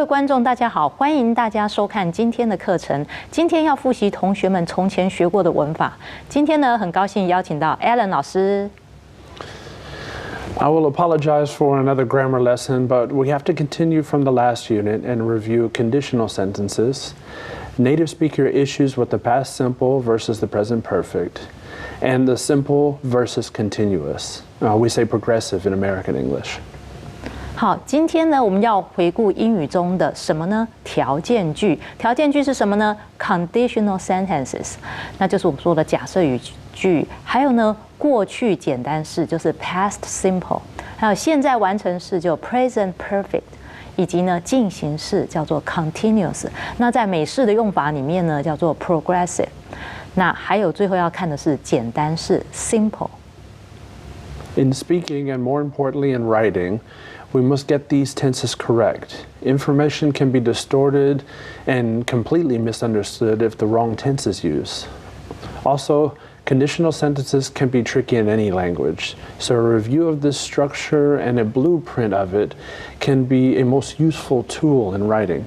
观众，大家好，欢迎大家收看今天的课程。今天要复习同学们从前学过的文法。今天呢，很高兴邀请到 Alan 老师。I will apologize for another grammar lesson, but we have to continue from the last unit and review conditional sentences, native speaker issues with the past simple versus the present perfect, and the simple versus continuous. We say progressive in American English. 好，今天呢，我们要回顾英语中的什么呢？条件句。条件句是什么呢 ？Conditional sentences， 那就是我们说的假设语句。还有呢，过去简单式就是 past simple， 还有现在完成式就 present perfect， 以及呢进行式叫做 continuous。那在美式的用法里面呢，叫做 progressive。那还有最后要看的是简单式 simple。In speaking and more importantly in writing, we must get these tenses correct. Information can be distorted and completely misunderstood if the wrong tense is used. Also, conditional sentences can be tricky in any language, so a review of this structure and a blueprint of it can be a most useful tool in writing.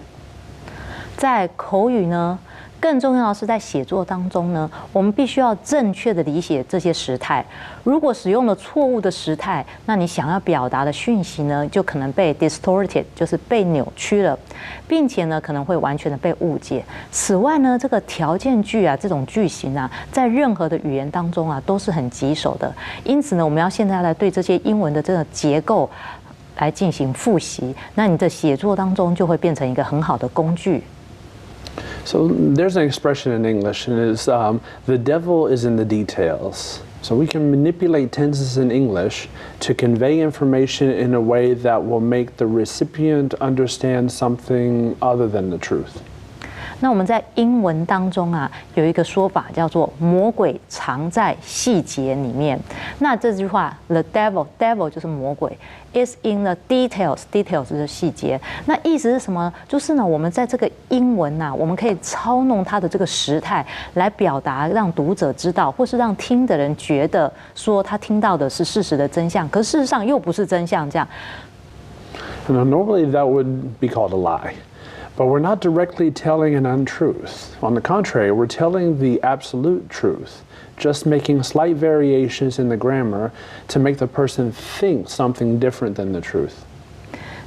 在口语呢，更重要的是在写作当中呢，我们必须要正确的理解这些时态。如果使用了错误的时态，那你想要表达的讯息呢，就可能被 distorted， 就是被扭曲了，并且呢，可能会完全的被误解。此外呢，这个条件句啊，这种句型啊，在任何的语言当中啊，都是很棘手的。因此呢，我们要现在来对这些英文的这个结构来进行复习，那你的写作当中就会变成一个很好的工具。So there's an expression in English, and it's the devil is in the details. So we can manipulate tenses in English to convey information in a way that will make the recipient understand something other than the truth. 那我们在英文当中啊，有一个说法叫做“魔鬼藏在细节里面”。那这句话 ，the devil 就是魔鬼 ，is in the details 就是细节。那意思是什么？就是呢，我们在这个英文啊，我们可以操弄它的这个时态，来表达让读者知道，或是让听的人觉得说他听到的是事实的真相，可事实上又不是真相。这样。Now, normally that would be called a lie. But we're not directly telling an untruth. On the contrary, we're telling the absolute truth, just making slight variations in the grammar to make the person think something different than the truth.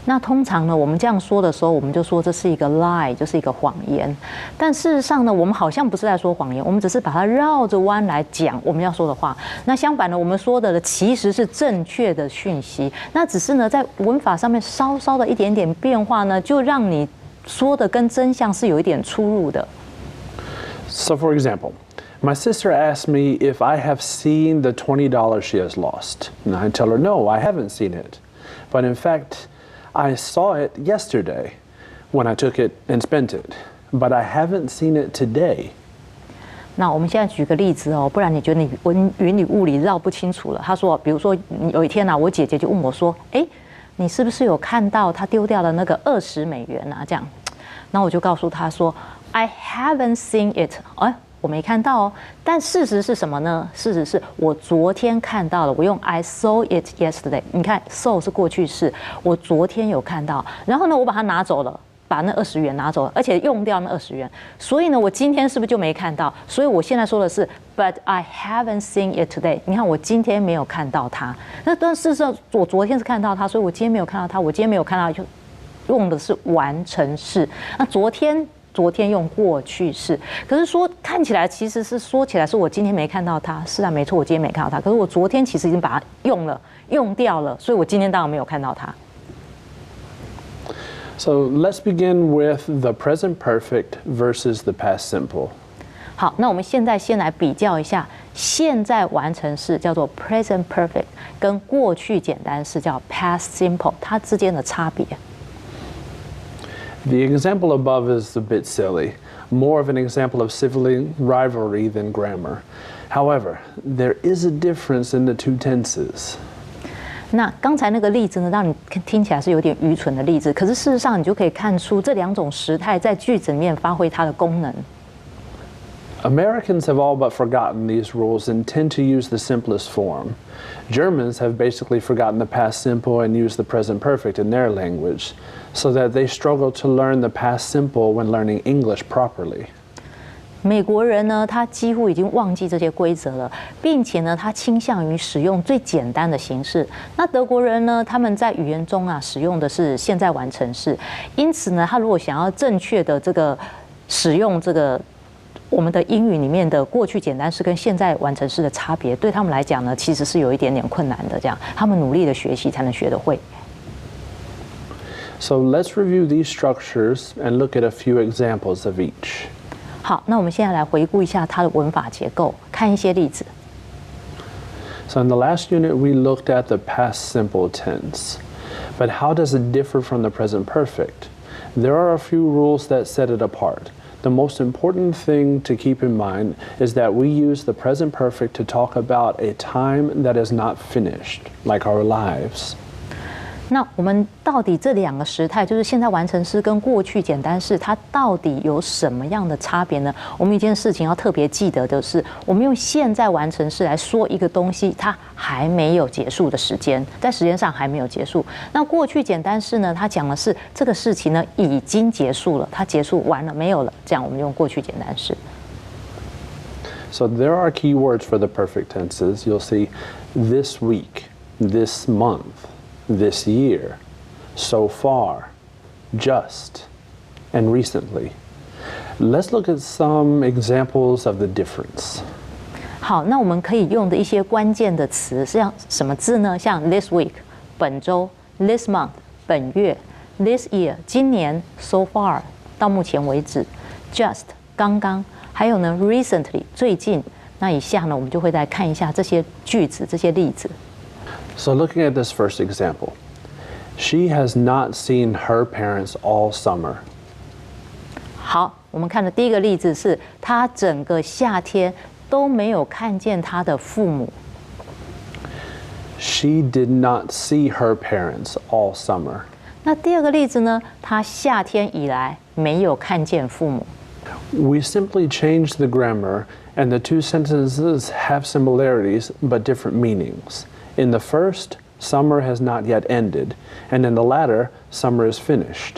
那通常呢，我们这样说的时候，我们就说这是一个 lie， 就是一个谎言。但事实上呢，我们好像不是在说谎言，我们只是把它绕着弯来讲我们要说的话。那相反呢，我们说的其实是正确的讯息。那只是呢，在文法上面稍稍的一点点变化呢，就让你说的跟真相是有一点出入的。So, for example, my sister asked me if I have seen the $20 she has lost. And I tell her, no, I haven't seen it. But in fact, I saw it yesterday when I took it and spent it. But I haven't seen it today. 那我们现在举个例子哦，不然你觉得你云里雾里绕不清楚了。他说，比如说有一天啊，我姐姐就问我说，哎，你是不是有看到他丢掉了那个$20啊？这样，然后我就告诉他说 ，I haven't seen it。哎，我没看到哦。但事实是什么呢？事实是我昨天看到了。我用 I saw it yesterday。你看 ，saw 是过去式，我昨天有看到。然后呢，我把它拿走了。把那$20拿走了，而且用掉那$20，所以呢，我今天是不是就没看到？所以我现在说的是 ，But I haven't seen it today。你看，我今天没有看到它。那但事实上，我昨天是看到它，所以我今天没有看到它。我今天没有看到，就用的是完成式。那昨天用过去式，可是说看起来其实是说起来是我今天没看到它。是啊，没错，我今天没看到它。可是我昨天其实已经把它用掉了，所以我今天当然没有看到它。So let's begin with the present perfect versus the past simple. 好，那我们现在先来比较一下现在完成式叫做 present perfect 跟过去简单式叫 past simple 它之间的差别。The example above is a bit silly, more of an example of sibling rivalry than grammar. However, there is a difference in the two tenses. 那刚才那个例子呢，让你听起来是有点愚蠢的例子，可是事实上你就可以看出这两种时态在句子里面发挥它的功能。Americans have all but forgotten these rules and tend to use the simplest form. Germans have basically forgotten the past simple and use the present perfect in their language, so that they struggle to learn the past simple when learning English properly. 美国人呢，他几乎已经忘记这些规则了，并且呢，他倾向于使用最简单的形式。那德国人呢，他们在语言中啊，使用的是现在完成式。因此呢，他如果想要正确的这个使用这个我们的英语里面的过去简单式跟现在完成式的差别，对他们来讲呢，其实是有一点点困难的。这样，他们努力的学习才能学得会。So let's review these structures and look at a few examples of each. 好，那我们现在来回顾一下它的文法结构，看一些例子。So in the last unit, we looked at the past simple tense. But how does it differ from the present perfect? There are a few rules that set it apart. The most important thing to keep in mind is that we use the present perfect to talk about a time that is not finished, like our lives. 那我们到底这两个时态，就是现在完成式跟过去简单式，它到底有什么样的差别呢？我们一件事情要特别记得的是，我们用现在完成式来说一个东西，它还没有结束的时间，在时间上还没有结束。那过去简单式呢，它讲的是这个事情呢已经结束了，它结束完了没有了，这样我们用过去简单式。So there are key words for the perfect tenses. You'll see this week, this month.This year, so far, just, and recently. Let's look at some examples of the difference. 好，那我们可以用的一些关键的词是像什么字呢？像 this week 本周 ，this month 本月 ，this year 今年 ，so far 到目前为止 ，just 刚刚，还有呢 recently 最近。那以下呢，我们就会来看一下这些句子、这些例子。So looking at this first example, she has not seen her parents all summer. 好，我们看的第一个例子是，她整个夏天都没有看见她的父母。She did not see her parents all summer. 那第二个例子呢？她夏天以来没有看见父母。We simply changed the grammar, and the two sentences have similarities but different meanings. In the first, summer has not yet ended, and in the latter, summer is finished.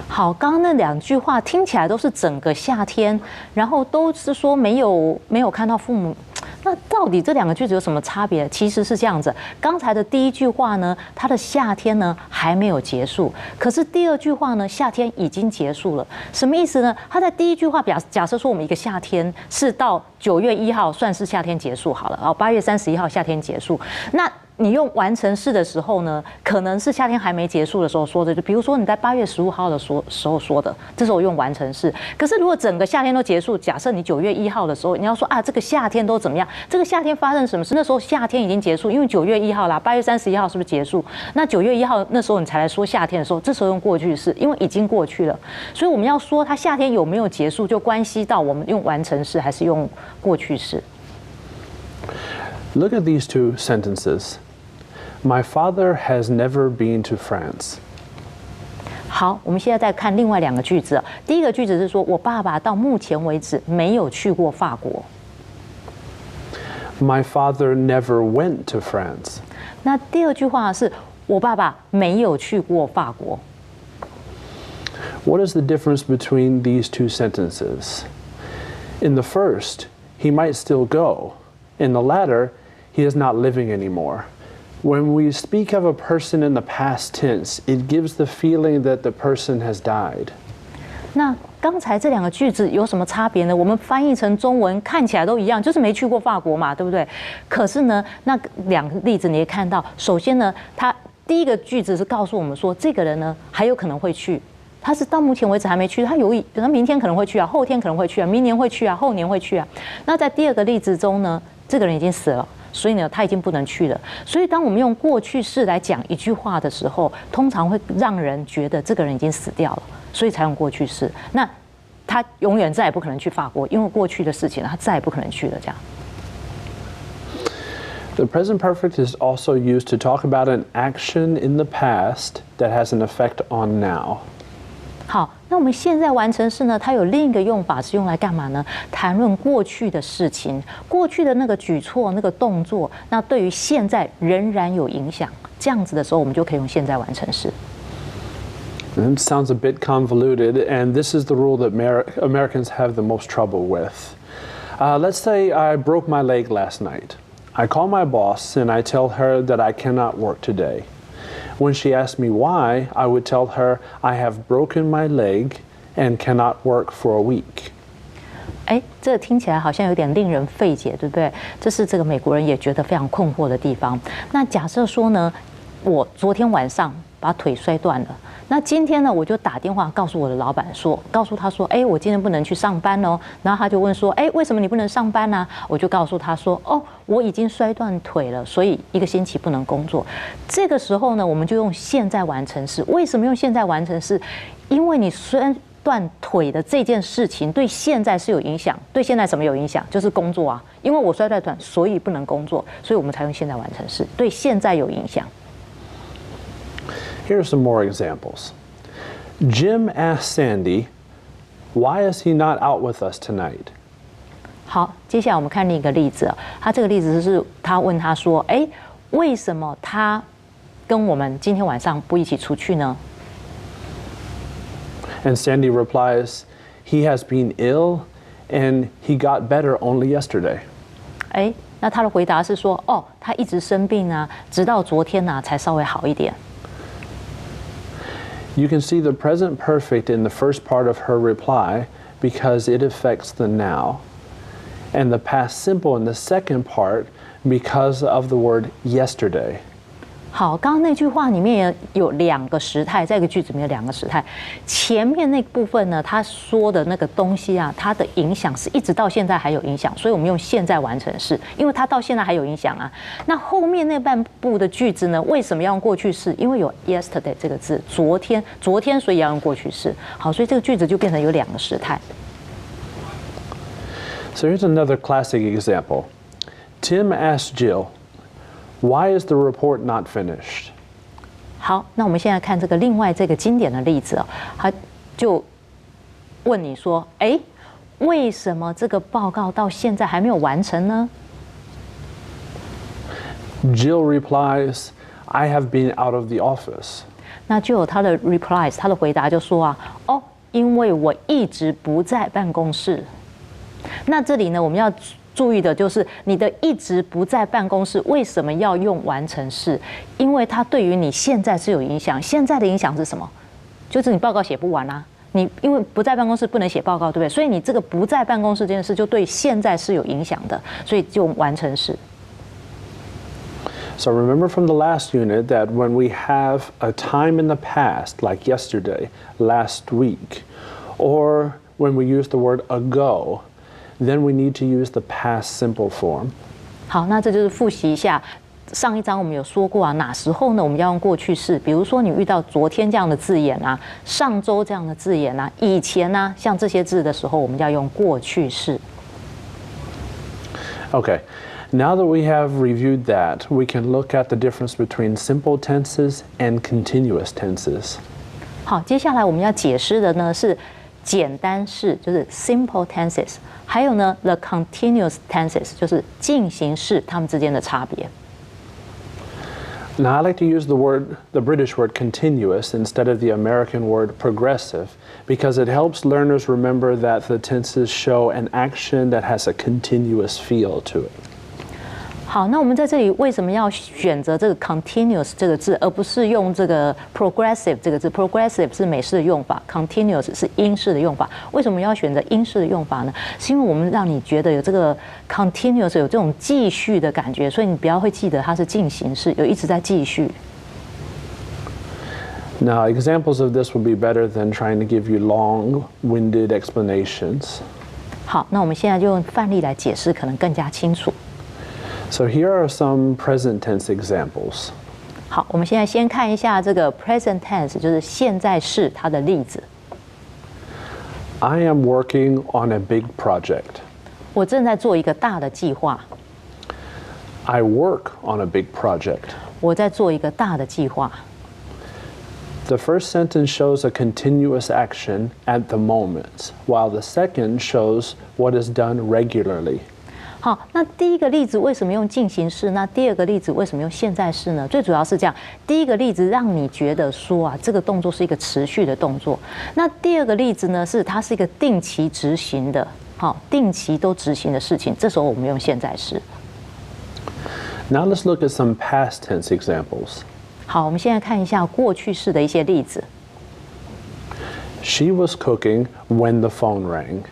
好，刚刚那两句话听起来都是整个夏天，然后都是说没有看到父母。那到底这两个句子有什么差别？其实是这样子，刚才的第一句话呢，它的夏天呢还没有结束，可是第二句话呢，夏天已经结束了。什么意思呢？它在第一句话假设说我们一个夏天是到9月1号算是夏天结束好了，然后8月31号夏天结束，那你用完成式的时候呢，可能是夏天还没结束的时候说的，就比如说你在8月15号的时候说的，这时候用完成式。可是如果整个夏天都结束，假设你9月1号的时候，你要说啊，这个夏天都怎么样？这个夏天发生什么事？那时候夏天已经结束，因为9月1号啦，8月31号是不是结束？那9月1号那时候你才来说夏天的时候，这时候用过去式，因为已经过去了。所以我们要说它夏天有没有结束，就关系到我们用完成式还是用过去式。Look at these two sentences.My father has never been to France. 好，我们现在再看另外两个句子。第一个句子是说，我爸爸到目前为止没有去过法国。My father never went to France. 那第二句话是我爸爸没有去过法国。What is the difference between these two sentences? In the first, he might still go. In the latter, he is not living anymore.When we speak of a person in the past tense, it gives the feeling that the person has died. 那刚才这两个句子有什么差别呢？我们翻译成中文看起来都一样，就是没去过法国嘛，对不对？可是呢，那两个例子你也看到，首先呢，他第一个句子是告诉我们说，这个人呢还有可能会去，他是到目前为止还没去，他明天可能会去啊，后天可能会去啊，明年会去啊，后年会去啊。那在第二个例子中呢，这个人已经死了。所以呢，他已经不能去了。所以，当我们用过去式来讲一句话的时候，通常会让人觉得这个人已经死掉了，所以才用过去式。那他永远再也不可能去法国，因为过去的事情，他再也不可能去了。这样。The present perfect is also used to talk about an action in the past that has an effect on now. 好，那我们现在完成式呢，它有另一个用法是用来干嘛呢？谈论过去的事情，过去的那个举措、那个动作，那对于现在仍然有影响。这样子的时候，我们就可以用现在完成式。It sounds a bit convoluted, and this is the rule that Americans have the most trouble with. Let's say I broke my leg last night. I call my boss and I tell her that I cannot work today. When she asks me why, I would tell her I have broken my leg and cannot work for a week. 这听起来好像有点令人费解，对不对？这是这个美国人也觉得非常困惑的地方。那假设说呢，我昨天晚上把腿摔断了，那今天呢，我就打电话告诉我的老板说，告诉他说，我今天不能去上班哦。然后他就问说，为什么你不能上班呢？我就告诉他说，我已经摔断腿了，所以1个星期不能工作。这个时候呢，我们就用现在完成式。为什么用现在完成式？因为你摔断腿的这件事情对现在是有影响，对现在什么有影响？就是工作啊。因为我摔断腿，所以不能工作，所以我们才用现在完成式，对现在有影响。Here are some more examples. Jim asked Sandy, "Why is he not out with us tonight?" 好，接下来我们看另一个例子。他这个例子是他问他说：“为什么他跟我们今天晚上不一起出去呢？” And Sandy replies, "He has been ill, and he got better only yesterday." 那他的回答是说：“他一直生病啊，直到昨天呢才稍微好一点。” You can see the present perfect in the first part of her reply because it affects the now, and the past simple in the second part because of the word yesterday. 好，刚刚那句话里面有2个时态，在一个句子里面有2个时态。前面那部分呢，他说的那个东西啊，它的影响是一直到现在还有影响，所以我们用现在完成式，因为它到现在还有影响啊。那后面那半部的句子呢，为什么要用过去式？因为有 yesterday 这个字，昨天，所以要用过去式。好，所以这个句子就变成有2个时态。So here's another classic example. Tim asked Jill,"Why is the report not finished?" 好，那我们现在看另外这个经典的例子他就问你说，为什么这个报告到现在还没有完成呢？ Jill replies, "I have been out of the office." 那就有他的 replies， 他的回答就说因为我一直不在办公室。那这里呢，我们要注意的就是你的一直不在办公室，为什么要用完成式？因为它对于你现在是有影响。现在的影响是什么？就是你报告写不完啊。你因为不在办公室不能写报告，对不对？所以你这个不在办公室这件事就对现在是有影响的，所以就完成式。So remember from the last unit that when we have a time in the past, like yesterday, last week, or when we use the word ago,then we need to use the past simple form. 好，那这就是复习一下上一章我们有说过啊，哪时候呢我们要用过去式？比如说你遇到昨天这样的字眼啊，上周这样的字眼啊，以前啊，像这些字的时候，我们要用过去式。Okay, now that we have reviewed that, we can look at the difference between simple tenses and continuous tenses. 好，接下来我们要解释的呢是简单式，就是 simple tenses。还有呢 ，the continuous tenses 就是进行式，它们之间的差别。Now I like to use the British word continuous instead of the American word progressive because it helps learners remember that the tenses show an action that has a continuous feel to it. 好，那我们在这里为什么要选择这个 continuous 这个字，而不是用这个 progressive 这个字 ？progressive 是美式的用法 ，continuous 是英式的用法。为什么要选择英式的用法呢？是因为我们让你觉得有这个 continuous 有这种继续的感觉，所以你不要会记得它是进行式，有一直在继续。Now, examples of this will be better than trying to give you long-winded explanations. 好，那我们现在就用范例来解释，可能更加清楚。So here are some present tense examples. 好，我们现在先看一下这个 present tense， 就是现在式它的例子。I am working on a big project. 我正在做一个大的计划。I work on a big project. 我在做一个大的计划。The first sentence shows a continuous action at the moment, while the second shows what is done regularly. 好，那第一个例子为什么用进行式？那第二个例子为什么用现在式呢？最主要是这样，第一个例子让你觉得说啊，这个动作是一个持续的动作。那第二个例子呢，是它是一个定期执行的，好，定期都执行的事情。这时候我们用现在式。Now let's look at some past tense examples. 好，我们现在看一下过去式的一些例子。She was cooking when the phone rang.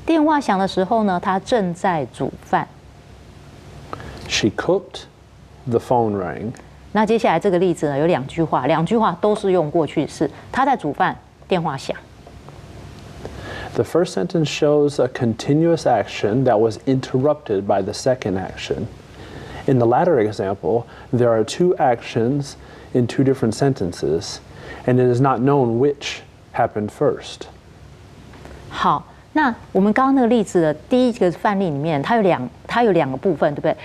电话响的时候呢，她正在煮饭。She cooked, the phone rang. 那接下来这个例子呢，有两句话，两句话都是用过去式。她在煮饭，电话响。The first sentence shows a continuous action that was interrupted by the second action. In the latter example, there are two actions in two different sentences, and it is not known which happened first. 好，那我们刚刚那个例子的第一个范例里面，它有两个部分，对不对？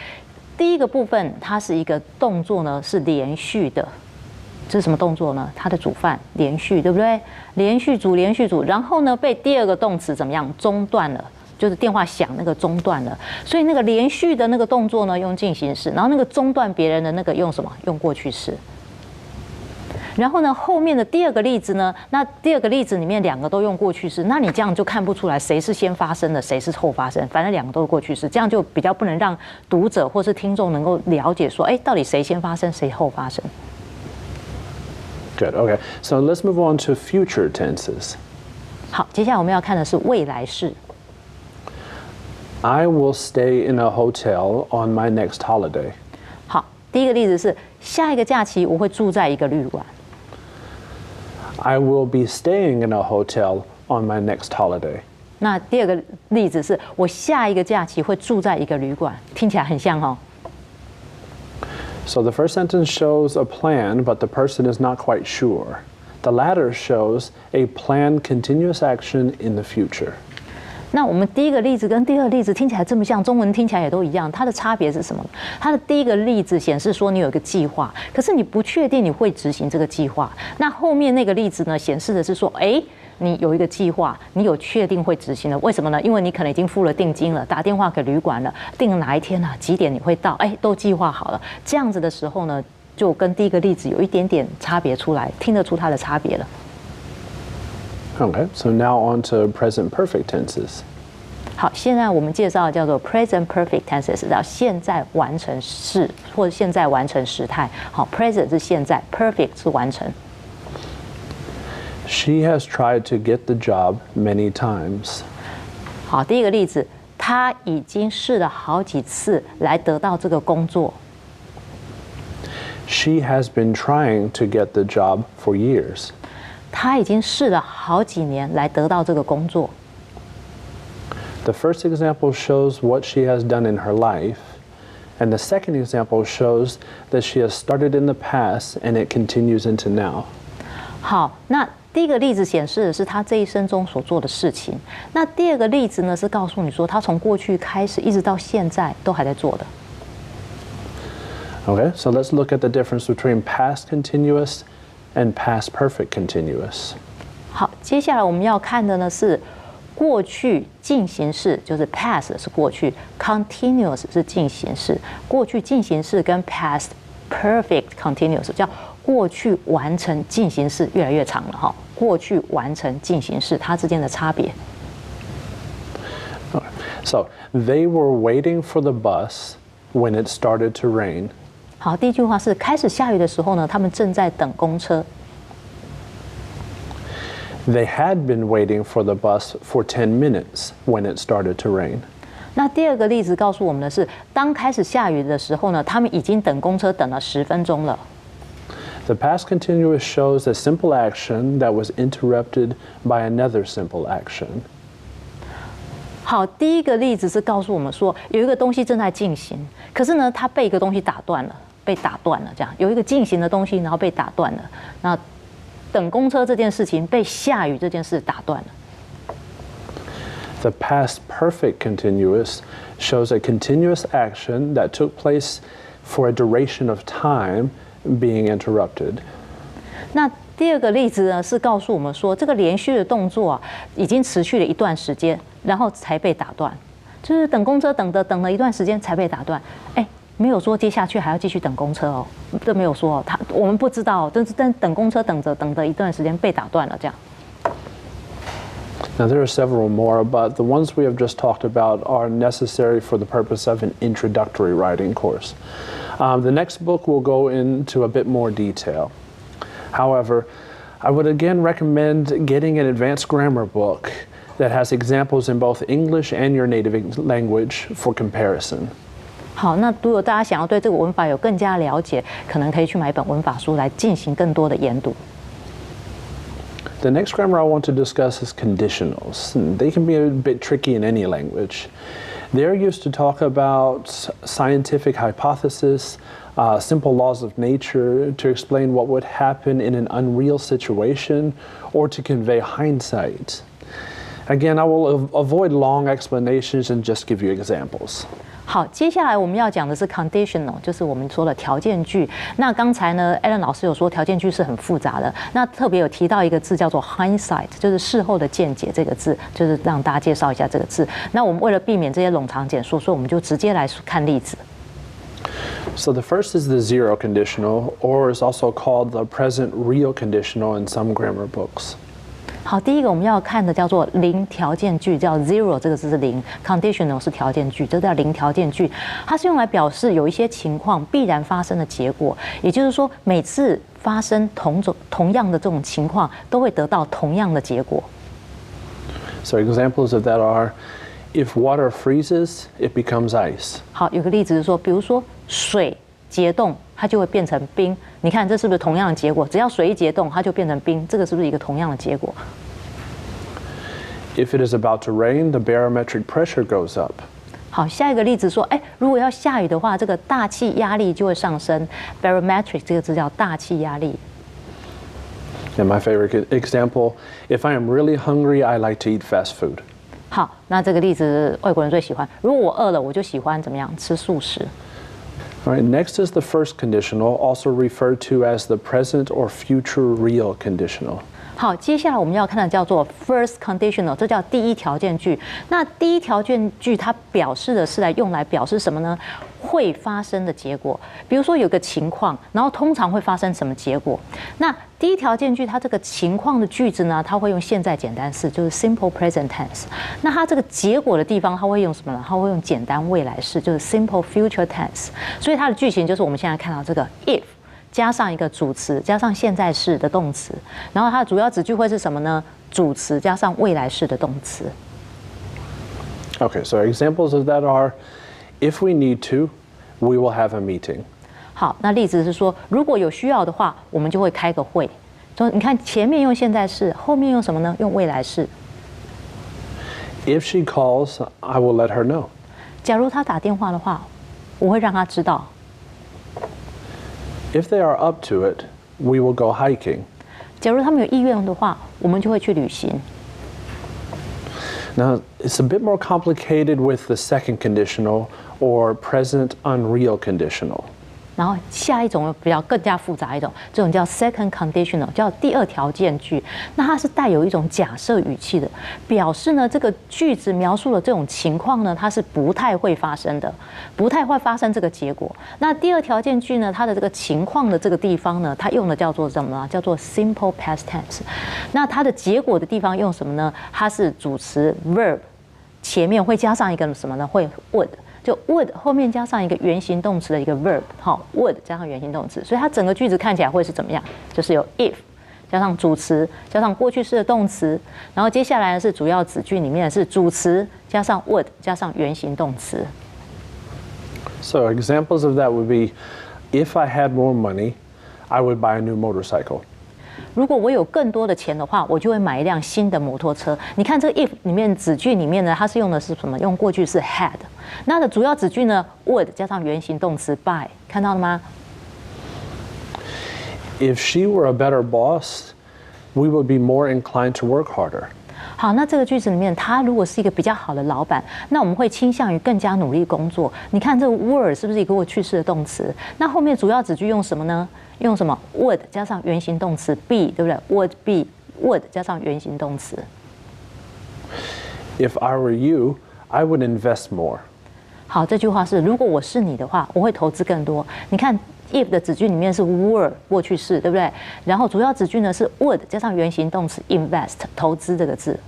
第一个部分它是一个动作呢，是连续的。这是什么动作呢？它的煮饭连续，对不对？连续煮，连续煮，然后呢被第二个动词怎么样中断了？就是电话响那个中断了，所以那个连续的那个动作呢用进行式，然后那个中断别人的那个用什么？用过去式。然后呢后面的第二个例子呢，那第二个例子里面两个都用过去式，那你这样就看不出来谁是先发生的，谁是后发生，反正两个都是过去式，这样就比较不能让读者或是听众能够了解说，哎，到底谁先发生，谁后发生。Good, okay. So let's move on to future tenses. 好，接下来我们要看的是未来式。I will stay in a hotel on my next holiday. 好，第一个例子是下一个假期我会住在一个旅馆。I will be staying in a hotel on my next holiday. 那第二个例子是我下一个假期会住在一个旅馆，听起来很像哦。So the first sentence shows a plan, but the person is not quite sure. The latter shows a planned continuous action in the future. 那我们第一个例子跟第二个例子听起来这么像，中文听起来也都一样，它的差别是什么？它的第一个例子显示说你有一个计划，可是你不确定你会执行这个计划。那后面那个例子呢，显示的是说，哎，你有一个计划，你有确定会执行的。为什么呢？因为你可能已经付了定金了，打电话给旅馆了，定了哪一天啊，几点你会到，哎，都计划好了。这样子的时候呢，就跟第一个例子有一点点差别出来，听得出它的差别了。Okay, so now on to present perfect tenses. 好，现在我们介绍的叫做 present perfect tenses， 叫现在完成式或者现在完成时态。好 ，present 是现在 ，perfect 是完成。She has tried to get the job many times. 好，第一个例子，他已经试了好几次来得到这个工作。She has been trying to get the job for years. 他已经试了好几年来得到这个工作。The first example shows what she has done in her life, and the second example shows that she has started in the past and it continues into now. 好，那第一个例子显示的是他这一生中所做的事情。那第二个例子呢，是告诉你说他从过去开始一直到现在都还在做的。Okay, so let's look at the difference between past continuous and past perfect continuous. 好，接下来我们要看的呢是过去进行式，就是 past 是过去 ，continuous 是进行式。过去进行式跟 past perfect continuous 叫过去完成进行式，越来越长了哈。过去完成进行式它之间的差别。Okay. So they were waiting for the bus when it started to rain. 好，第一句话是开始下雨的时候呢，他们正在等公车。They had been waiting for the bus for 10 minutes when it started to rain. 那第二个例子告诉我们的是，当开始下雨的时候呢，他们已经等公车等了10分钟了。The past continuous shows a simple action that was interrupted by another simple action. 好，第一个例子是告诉我们说，有一个东西正在进行，可是呢，它被一个东西打断了，被打断了，这样有一个进行的东西，然后被打断了。那等公车这件事情被下雨这件事打断了。The past perfect continuous shows a continuous action that took place for a duration of time being interrupted. 那第二个例子呢是告诉我们说，这个连续的动作啊，已经持续了一段时间，然后才被打断，就是等公车等了一段时间才被打断。哎，没有说接下去还要继续等公车哦，这没有说哦，我们不知道，但等公车等着一段时间被打断了这样。Now, there are several more, but the ones we have just talked about are necessary for the purpose of an introductory writing course. The next book will go into a bit more detail. However, I would again recommend getting an advanced grammar book that has examples in both English and your native language for comparison. 好，那如果大家想要对这个文法有更加了解，可能可以去买一本文法书来进行更多的研读。The next grammar I want to discuss is conditionals. They can be a bit tricky in any language. They're used to talk about scientific hypotheses, simple laws of nature, to explain what would happen in an unreal situation, or to convey hindsight. Again, I will avoid long explanations and just give you examples. 好，接下来我们要讲的是 conditional， 就是我们说的条件句。那刚才呢 ，Alan 老师有说条件句是很复杂的，那特别有提到一个字叫做 hindsight， 就是事后的见解这个字，就是让大家介绍一下这个字。那我们为了避免这些冗长简述，所以我们就直接来看例子。So the first is the zero conditional, or is also called the present real conditional in some grammar books. 好，第一个我们要看的叫做零条件句，叫 zero 这个字是零 ，conditional 是条件句，这叫零条件句。它是用来表示有一些情况必然发生的结果，也就是说每次发生同样的这种情况，都会得到同样的结果。So examples of that are, if water freezes, it becomes ice. 好，有个例子是说，比如说水结冻，它就会变成冰。你看这是不是同样的结果？只要水一结冻，它就变成冰，这个是不是一个同样的结果？ If it is about to rain, the barometric pressure goes up. 好，下一个例子说，如果要下雨的话，这个大气压力就会上升。barometric 这个字叫大气压力。And my favorite example, if I am really hungry, I like to eat fast food. 好，那这个例子外国人最喜欢。如果我饿了，我就喜欢怎么样吃素食。All right, next is the first conditional, also referred to as the present or future real conditional. 好，接下来我们要看的叫做 first conditional， 这叫第一条件句。那第一条件句它表示的是用来表示什么呢？会发生的结果。比如说有个情况，然后通常会发生什么结果？那第一条件句它这个情况的句子呢，它会用现在简单式，就是 simple present tense。那它这个结果的地方，它会用什么呢？它会用简单未来式，就是 simple future tense。所以它的句型就是我们现在看到这个 if。加上一个主词，加上现在式的动词，然后它的主要子句会是什么呢？主词加上未来式的动词。Okay, so examples of that are, if we need to, we will have a meeting. 好，那例子是说，如果有需要的话，我们就会开个会。所以你看前面用现在式，后面用什么呢？用未来式。If she calls, I will let her know. 假如她打电话的话，我会让她知道。If they are up to it, we will go hiking. 假如他们有意愿的话，我们就会去旅行。Now, it's a bit more complicated with the second conditional or present unreal conditional. 然后下一种比较更加复杂一种，这种叫 second conditional， 叫第二条件句。那它是带有一种假设语气的，表示呢这个句子描述的这种情况呢，它是不太会发生的，不太会发生这个结果。那第二条件句呢，它的这个情况的这个地方呢，它用的叫做什么呢？叫做 simple past tense。那它的结果的地方用什么呢？它是主词 verb 前面会加上一个什么呢？会 would。就 would 后面加上一个原形动词的一个 verb， 好 would 加上原形动词，所以它整个句子看起来会是怎么样？就是有 if 加上主词加上过去式的动词，然后接下来是主要子句里面是主词加上 would 加上原形动词。So examples of that would be, if I had more money, I would buy a new motorcycle. 如果我有更多的钱的话，我就会买一辆新的摩托车。你看这个 if 里面子句里面呢，它是用的是什么？用过去式 had。那它的主要子句呢 would 加上原形动词 buy， 看到了吗？ If she were a better boss, we would be more inclined to work harder. 好，那这个句子里面，他如果是一个比较好的老板，那我们会倾向于更加努力工作。你看这个 were 是不是一个过去式的动词？那后面主要子句用什么呢？用什么 would 加上原形动词 be， 对不对 ？would be would 加上原形动词。If I were you, I would invest more. 好，这句话是如果我是你的话，我会投资更多。你看 if 的子句里面是 were 过去式，对不对？然后主要子句呢是 would 加上原形动词 invest 投资这个字。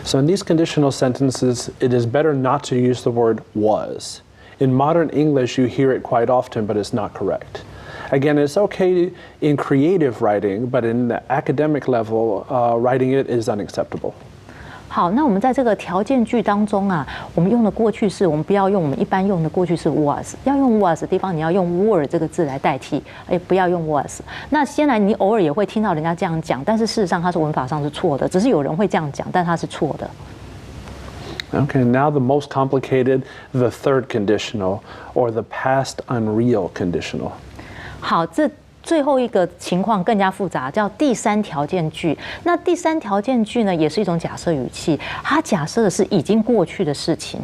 So in these conditional sentences, it is better not to use the word was. In modern English, you hear it quite often, but it's not correct. Again, it's okay in creative writing, but in the academic level, writing it is unacceptable. 好，那我们在这个条件句当中啊，我们用的过去式，我们不要用我们一般用的过去式 was， 要用 was 的地方，你要用 were 这个字来代替，不要用 was。那先来，你偶尔也会听到人家这样讲，但是事实上它是文法上是错的，只是有人会这样讲，但它是错的。Okay, now the most complicated, the third conditional, or the past unreal conditional. 好，这最后一个情况更加复杂，叫第三条件句。那第三条件句呢，也是一种假设语气，它假设的是已经过去的事情，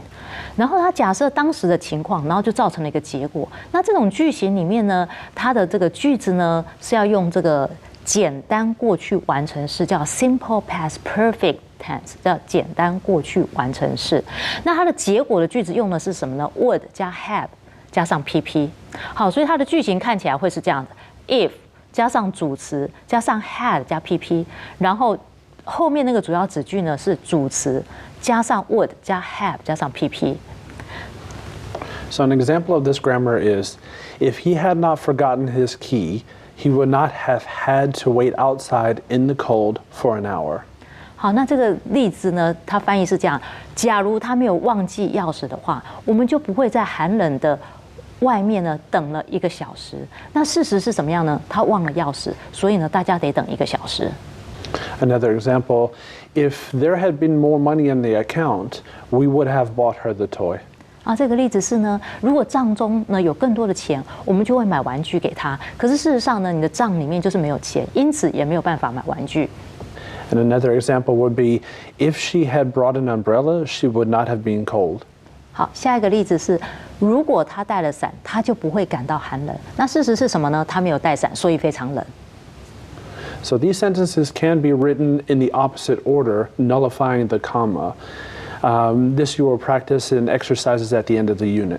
然后它假设当时的情况，然后就造成了一个结果。那这种句型里面呢，它的这个句子呢是要用这个简单过去完成式，叫 simple past perfect tense， 叫简单过去完成式。那它的结果的句子用的是什么呢 ？would 加 have 加上 PP。好，所以它的句型看起来会是这样的。if 加上主词加上 had 加 PP， 然后后面那个主要子句呢是主词加上 would 加 have 加上 PP。 So an example of this grammar is, if he had not forgotten his key, he would not have had to wait outside in the cold for an hour. 好，那这个例子呢，它翻译是这样：假如他没有忘记钥匙的话，我们就不会在寒冷的外面呢等了1个小时。那事实是什么样呢？他忘了钥匙，所以呢，大家得等1个小时。Another example, if there had been more money in the account, we would have bought her the toy. 啊，这个例子是呢，如果账中呢有更多的钱，我们就会买玩具给他。可是事实上呢，你的账里面就是没有钱，因此也没有办法买玩具。And another example would be, if she had brought an umbrella, she would not have been cold. 好，下一个例子是，如果他带了伞，他就不会感到寒冷。那事实是什么呢？他没有带伞，所以非常冷。So these sentences can be written in the opposite order, nullifying the comma. This you will practice in exercises at the end of the unit.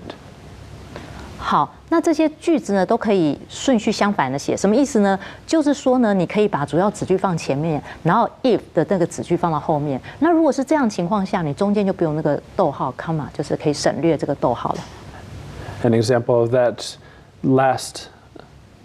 好，那这些句子呢都可以顺序相反的写，什么意思呢？就是说呢，你可以把主要子句放前面，然后 if 的那个子句放到后面。那如果是这样情况下，你中间就不用那个逗号 comma， 就是可以省略这个逗号了。An example of that last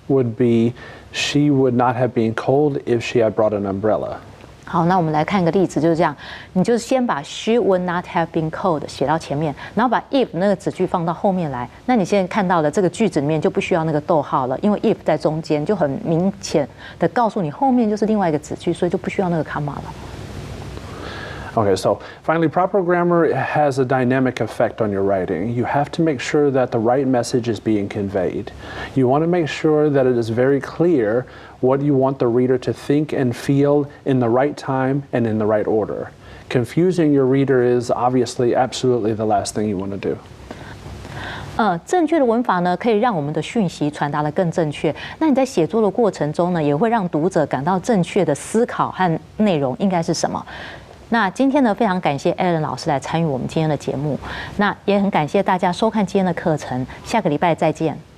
would be, she would not have been cold if she had brought an umbrella. 好，那我们来看一个例子，就是这样，你就先把 she would not have been cold 写到前面，然后把 if 那个子句放到后面来。那你现在看到的这个句子里面就不需要那个逗号了，因为 if 在中间，就很明显的告诉你后面就是另外一个子句，所以就不需要那个 comma 了。Okay, so finally, proper grammar has a dynamic effect on your writing. You have to make sure that the right message is being conveyed. You want to make sure that it is very clear what you want the reader to think and feel in the right time and in the right order. Confusing your reader is obviously absolutely the last thing you want to do. 正确的文法呢，可以让我们的讯息传达得更正确。那你在写作的过程中呢，也会让读者感到正确的思考和内容应该是什么。那今天呢，非常感谢 Alan 老师来参与我们今天的节目。那也很感谢大家收看今天的课程，下个礼拜再见。